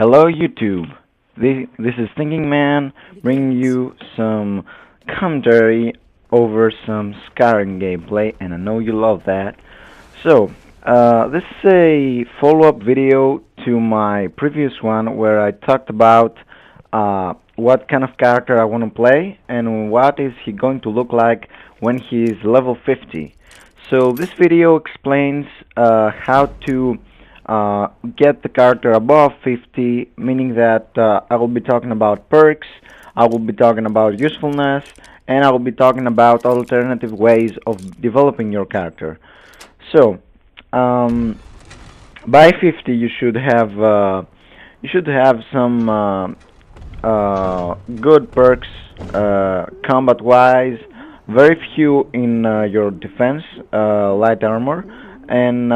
Hello YouTube. This is Thinking Man bringing you some commentary over some Skyrim gameplay, and I know you love that. So, this is a follow-up video to my previous one where I talked about what kind of character I want to play and what is he going to look like when he's level 50. So this video explains how to get the character above 50, meaning that I will be talking about perks, I will be talking about usefulness, and I will be talking about alternative ways of developing your character. So, by 50, you should have some good perks, combat-wise. Very few in your defense, light armor, and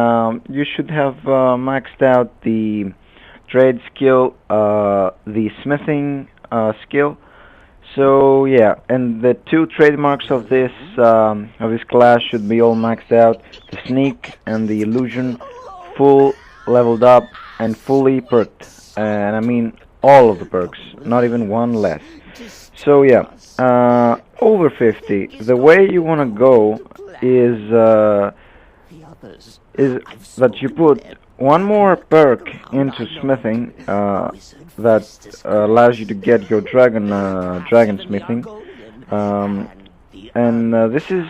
you should have maxed out the trade skill, the smithing skill. So yeah, and the two trademarks of this class should be all maxed out: the sneak and the illusion, full leveled up and fully perked. And I mean all of the perks, not even one less. So yeah, over 50. The way you want to go is that you put one more perk into smithing that allows you to get your dragon smithing, and this is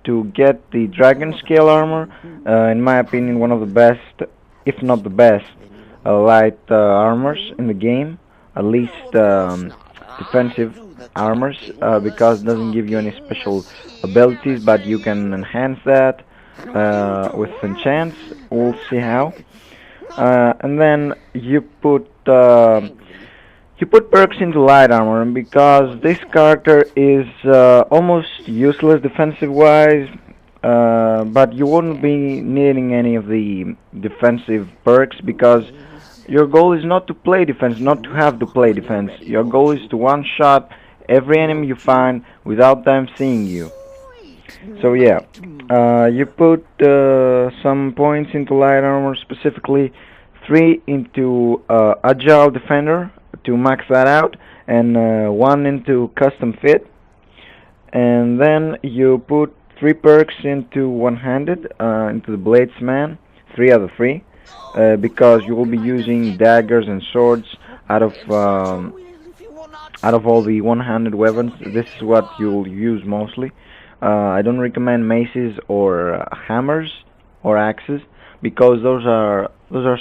to get the dragon scale armor. In my opinion, one of the best, if not the best, light armors in the game. At least defensive armors, because it doesn't give you any special abilities, but you can enhance that with enchants. We'll see how. And then you put perks into light armor, and because this character is almost useless defensive wise, but you won't be needing any of the defensive perks, because your goal is not to play defense, not to have to play defense. Your goal is to one-shot every enemy you find without them seeing you. So yeah, you put some points into light armor, specifically 3 into agile defender to max that out, and 1 into custom fit. And then you put 3 perks into one-handed, into the bladesman, 3 out of 3. Because you will be using daggers and swords out of all the one-handed weapons. This is what you'll use mostly. I don't recommend maces or hammers or axes, because those are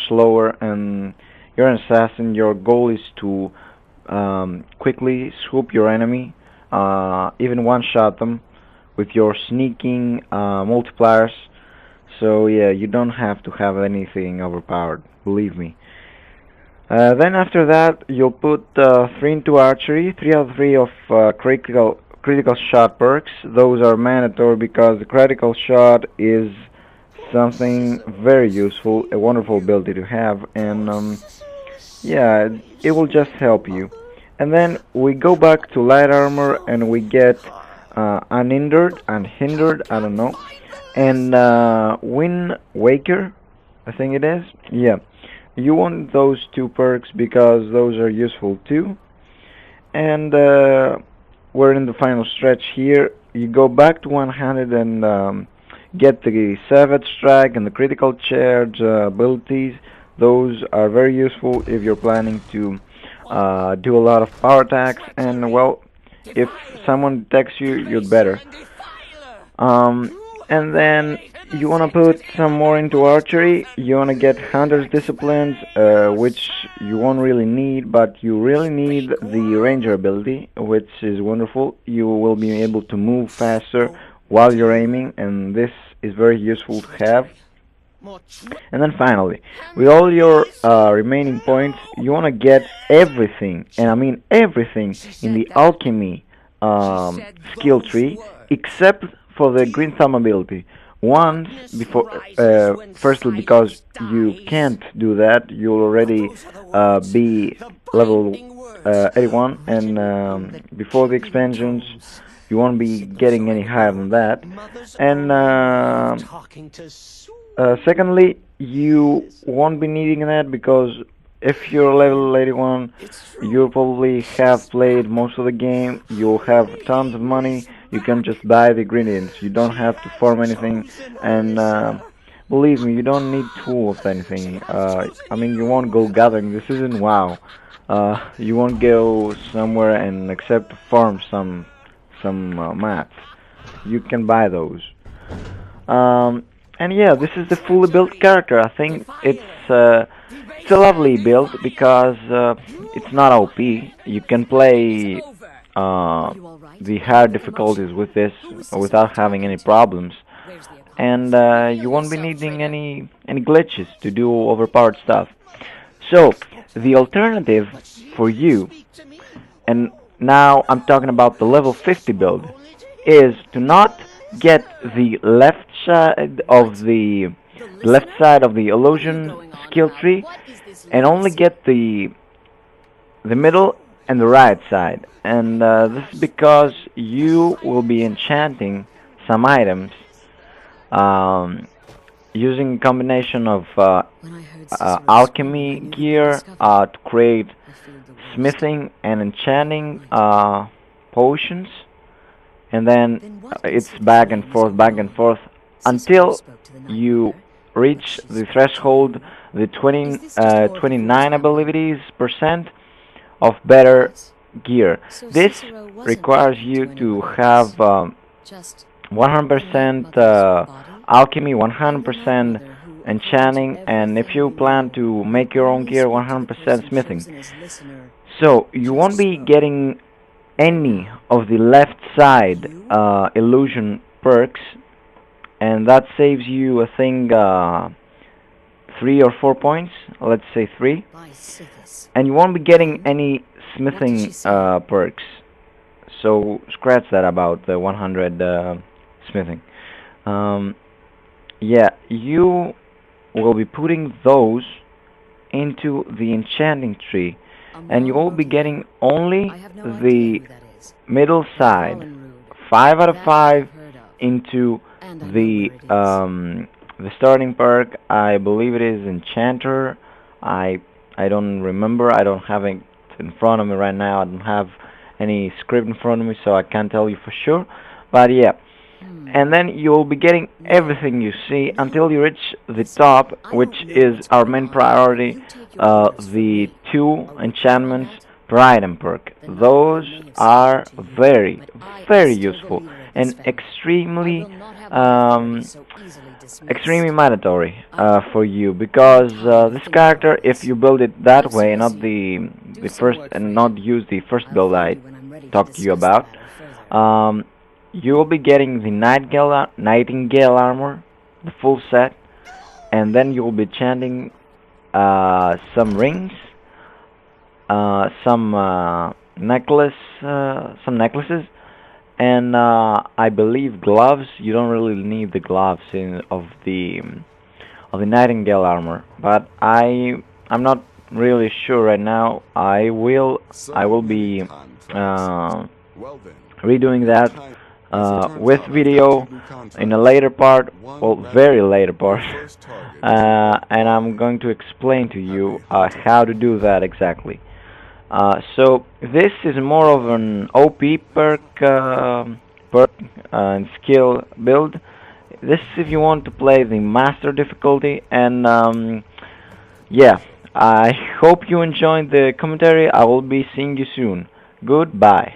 slower, and you're an assassin. Your goal is to quickly swoop your enemy, even one-shot them with your sneaking multipliers. So yeah, you don't have to have anything overpowered, believe me. Then after that, you'll put 3 into archery, 3 out of 3 of critical shot perks. Those are mandatory because the critical shot is something very useful, a wonderful ability to have, and yeah, it will just help you. And then we go back to light armor, and we get unhindered, I don't know. And Wind Waker, I think it is. Yeah, you want those 2 perks because those are useful too. And we're in the final stretch here. You go back to one-handed and get the Savage Strike and the Critical Charge abilities. Those are very useful if you're planning to do a lot of power attacks. And well, if someone detects you, you'd better. And then you want to put some more into archery. You want to get Hunter's Disciplines, which you won't really need, but you really need the Ranger ability, which is wonderful. You will be able to move faster while you're aiming, and this is very useful to have. And then finally, with all your remaining points, you want to get everything, and I mean everything, in the Alchemy skill tree, except for the Green Thumb ability. Firstly, because you can't do that, you'll already be level 81, and before the expansions, you won't be getting any higher than that. And secondly, you won't be needing that because if you're level 81, you'll probably have played most of the game. You'll have tons of money. You can just buy the ingredients. You don't have to farm anything. And believe me, you don't need tools or anything. I mean, you won't go gathering. This isn't WoW. You won't go somewhere and accept to farm some mats. You can buy those. Um, and yeah, this is the fully built character. I think it's a lovely build because it's not OP. You can play uh, the hard difficulties with this without having any problems, and you won't be needing any glitches to do overpowered stuff. So the alternative for you, and now I'm talking about the level 50 build, is to not get the left side of the illusion skill tree and only get the middle and the right side. And this is because you will be enchanting some items um, using a combination of alchemy gear to create smithing and enchanting potions, and then it's back and forth until you reach the threshold, the 29, I believe it is, percent of better gear. This requires you to have 100% alchemy, 100% enchanting, and if you plan to make your own gear, 100% smithing. So you won't be getting any of the left side illusion perks, and that saves you, I think, 3 or 4 points. Let's say 3, and you won't be getting any smithing perks. So scratch that about the 100 smithing. Um, yeah, you will be putting those into the enchanting tree, and you will be getting only the middle side, 5 out of 5 into the starting perk. I believe it is enchanter. I don't remember. I don't have it in front of me right now. I don't have any script in front of me, so I can't tell you for sure. But yeah, and then you'll be getting everything you see until you reach the top, which is our main priority, the 2 enchantments per item perk. Those are very useful and um, extremely mandatory for you, because this character, if you build it that way, not the first, and not use the first build I talked to you about, um, you will be getting the Nightingale armor, the full set, and then you will be chanting some rings, some necklaces, and I believe gloves. You don't really need the gloves of the Nightingale armor, but I'm not really sure right now. I will be redoing that with video in a later part, well, very later part, and I'm going to explain to you how to do that exactly. So this is more of an OP perk and skill build. This is if you want to play the master difficulty, and yeah, I hope you enjoyed the commentary. I will be seeing you soon. Goodbye.